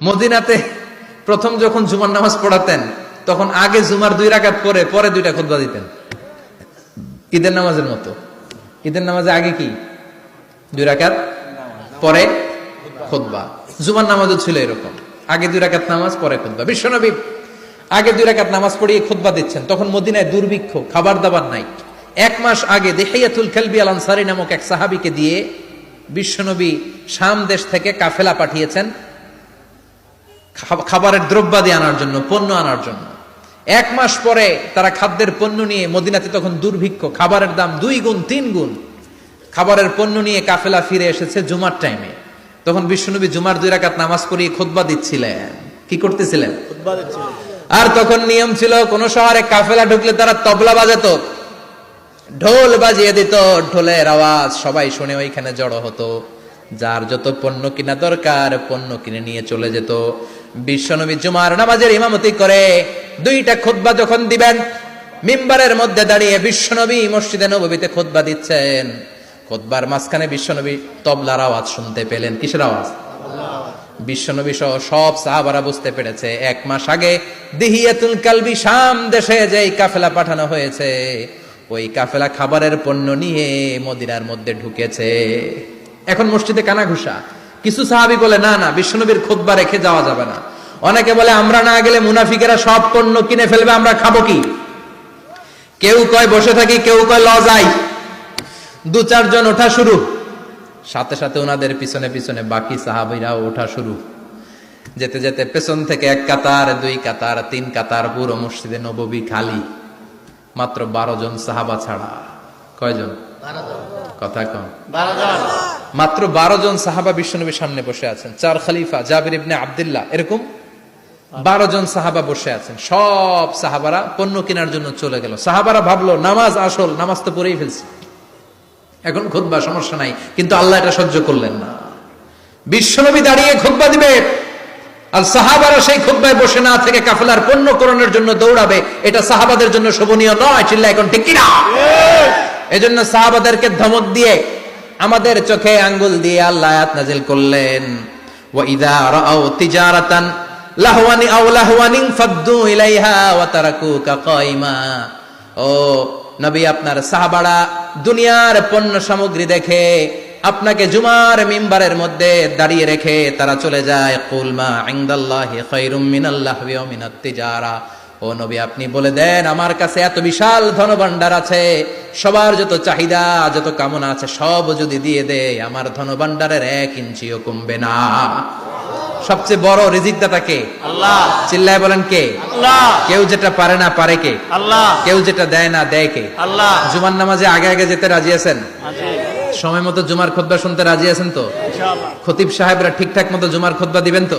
মদিনাতে প্রথম যখন জুমার নামাজ পড়াতেন তখন আগে জুমার 2 রাকাত পরে 2টা খুতবা দিতেন, ঈদের নামাজের মতো। ঈদের নামাজে আগে কি 2 রাকাত পরে খুতবা, জুমার নামাজও ছিল এরকম, আগে 2 রাকাত নামাজ পরে খুতবা। বিশ্বনবী আগে 2 রাকাত নামাজ পড়িয়ে খুতবা দিচ্ছেন, তখন মদিনায় দুর্ভিক্ষ, খাবার দাবার নাই। 1 মাস আগে দিহিয়াতুল কালবি আল আনসারী নামক এক সাহাবীকে দিয়ে বিশ্বনবী শাম দেশ থেকে কাফেলা পাঠিয়েছেন খাবারের দ্রব্যাদি আনার জন্য, পণ্য আনার জন্য। 1 মাস পরে তারা খাদ্যের পণ্য নিয়ে, মদিনাতে তখন দুর্ভিক্ষ, খাবারের দাম 2 গুণ 3 গুণ, খাবারের পণ্য নিয়ে কাফেলা ফিরে এসেছে জুমার টাইমে। তখন বিশ্বনবী জুমার 2 রাকাত নামাজ পড়িয়ে খুতবা দিচ্ছিলেন। কি করতেছিলেন? খুতবা দিচ্ছিলেন। আর তখন নিয়ম ছিল, কোন শহরে কাফেলা ঢুকলে তারা তবলা বাজাতো, ঢোল বাজিয়ে দিত, ঢোলের আওয়াজ সবাই শুনে ওইখানে জড়ো হতো। যার যত পণ্য কিনা দরকার পণ্য কিনে নিয়ে চলে যেত। বিশ্বনবী জুমার নামাজের ইমামতি করে 2টা খুতবা যখন দিবেন, মিম্বারের মধ্যে দাঁড়িয়ে বিশ্বনবী মসজিদে নববীতে খুতবা দিচ্ছেন। খুতবার মাঝখানে বিশ্বনবী তবলার আওয়াজ শুনতে পেলেন। কিসের আওয়াজ? বিশ্বনবী সহ সব সাহাবারা বুঝতে পেরেছে 1 মাস আগে দিহিয়াতুল কালবি শাম দেশে যেই কাফেলা পাঠানো হয়েছে, ওই কাফেলা খাবারের পণ্য নিয়ে মদিনার মধ্যে ঢুকেছে। এখন মসজিদে কানাঘুষা। কিছু সাহাবী বলে, না না, বিশ্বনবীর খুতবা রেখে যাওয়া যাবে না। অনেকে বলে, আমরা না গেলে মুনাফিকেরা সব পণ্য কিনে ফেলবে, আমরা খাবো কি? কেউ কয় বসে থাকি, কেউ কয় ল যাই। 2-4 জন ওঠা শুরু, সাথে সাথে ওনাদের পিছনে পিছনে বাকি সাহাবীরাও ওঠা শুরু। যেতে যেতে পেছন থেকে 1 কাতার, 2 কাতার, 3 কাতার, পুরো মসজিদে নববী খালি, মাত্র 12 জন সাহাবা ছাড়া। কয়জন? 12 জন। কথা কম। 12 জন। মাত্র 12 জন সাহাবা বিশ্বনবীর সামনে বসে আছেন। 4 খলিফা, জাবির ইবনে আব্দুল্লাহ, এরকম 12 জন সাহাবা বসে আছেন। সব সাহাবারা পণ্য কেনার জন্য চলে গেল। সাহাবারা ভাবলো নামাজ আসল, নামাজ তো পড়েই ফেলছি, এখন খুতবা সমস্যা নাই। কিন্তু আল্লাহ এটা সহ্য করলেন না। বিশ্বনবী দাঁড়িয়ে খুতবা দিবে আর সাহাবারা সেই খুতবায় বসে না থেকে কাফেলার পণ্য করণের জন্য দৌড়াবে, এটা সাহাবাদের জন্য শোভনীয় নয়। চিল্লা এখন ঠিক কিনা? এজন্য সাহাবাদেরকে ধমক দিয়ে, আমাদের চোখে আঙ্গুল দিয়ে আল্লাহ আয়াত নাযিল করলেন, ওয়া ইযা রাআউ তিজারাতান লাহওয়ানি আও লাহওয়ানিন ফাদ্দু ইলাইহা ওয়া তারাকুকা কাইমা। ও নবী, আপনার সাহাবারা দুনিয়ার পণ্য সামগ্রী দেখে আপনাকে জুমার মিম্বারের মধ্যে দাঁড়িয়ে রেখে তারা চলে যায়। কুল মা ইনদাল্লাহি খায়রুম মিনাল লাহওয়ি ওয়া মিনাত তিজারা। ও নবী, আপনি বলে দেন, আমার কাছে এত বিশাল ধনভাণ্ডার আছে, সবার যত চাহিদা, যত কামনা আছে সব যদি দিয়ে দেয়, আমার ধনভাণ্ডারের 1 ইঞ্চিও কমবে না। সবচেয়ে বড় রিজিকদাতা কে? আল্লাহ। চিল্লায় বলেন কে? আল্লাহ। কেউ যেটা পারে না পারে কে? আল্লাহ। কেউ যেটা দেয় না দেয় কে? আল্লাহ। জুমার নামাজে আগে আগে যেতে রাজি আছেন? সময় মতো জুমার খুতবা শুনতে রাজি আছেন তো? ইনশাআল্লাহ। খতিব সাহেবরা ঠিকঠাক মতো জুমার খুতবা দিবেন তো?